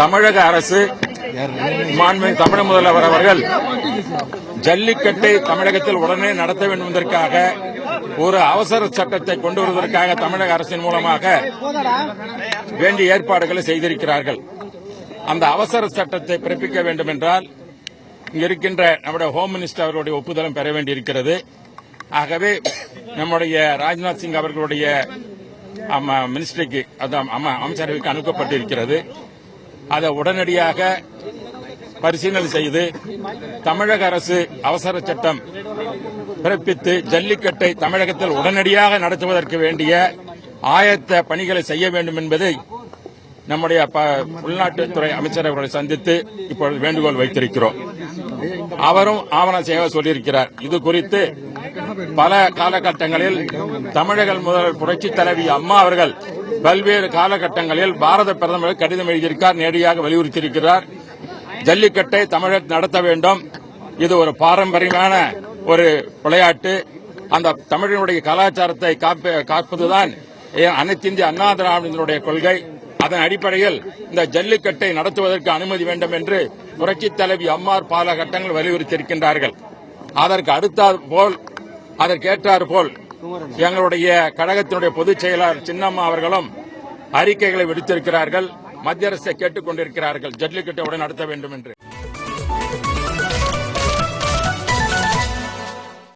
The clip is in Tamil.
தமிழக அரசு மாண்புமிகு தமிழக முதல்வர் அவர்கள் ஜல்லிக்கட்டை தமிழகத்தில் உடனே நடத்த வேண்டும் என்பதற்காக ஒரு அவசர சட்டத்தை கொண்டு வருவதற்காக தமிழக அரசின் மூலமாக வேண்டிய ஏற்பாடுகளை செய்திருக்கிறார்கள். அந்த அவசர சட்டத்தை பிறப்பிக்க வேண்டும் என்றால் இங்க இருக்கின்ற நம்முடைய ஹோம் மினிஸ்டர் அவர்களுடைய ஒப்புதலும் பெற வேண்டியிருக்கிறது. ஆகவே நம்முடைய ராஜ்நாத் சிங் அவர்களுடைய மினிஸ்ட்ரிக்கு அமைச்சரவைக்கு அனுப்பப்பட்டிருக்கிறது. அதை உடனடியாக பரிசீலனை செய்து தமிழக அரசு அவசர சட்டம் பிறப்பித்து ஜல்லிக்கட்டை தமிழகத்தில் உடனடியாக நடத்துவதற்கு வேண்டிய ஆயத்த பணிகளை செய்ய வேண்டும் என்பதை நம்முடைய உள்நாட்டுத்துறை அமைச்சர் அவர்களை சந்தித்து இப்பொழுது வேண்டுகோள் வைத்திருக்கிறோம். அவரும் ஆவணம் செய்ய சொல்லியிருக்கிறார். இது குறித்து பல காலகட்டங்களில் தமிழக முதல்வர் புரட்சித் தலைவி அம்மா அவர்கள் பல்வேறு காலகட்டங்களில் பாரத பிரதமர் கடிதம் எழுதியிருக்கார், நேரடியாக வலியுறுத்தியிருக்கிறார். ஜல்லிக்கட்டை தமிழகத்தில் நடத்த வேண்டும். இது ஒரு பாரம்பரியமான ஒரு விளையாட்டு. அந்த தமிழனுடைய கலாச்சாரத்தை காப்பதுதான் அனைத்து இந்திய அண்ணா திராவிடத்தினுடைய கொள்கை. அதன் அடிப்படையில் இந்த ஜல்லிக்கட்டை நடத்துவதற்கு அனுமதி வேண்டும் என்று புரட்சித் தலைவி அம்மா பல கட்டங்கள் வலியுறுத்தியிருக்கின்றார்கள். அதற்கேற்றாறு போல் எங்களுடைய கழகத்தினுடைய பொதுச் செயலாளர் சின்னம்மா அவர்களும் அறிக்கைகளை விடுத்திருக்கிறார்கள். மத்திய அரசை கேட்டுக் கொண்டிருக்கிறார்கள் ஜல்லிக்கட்டை உடன் நடத்த வேண்டும் என்று.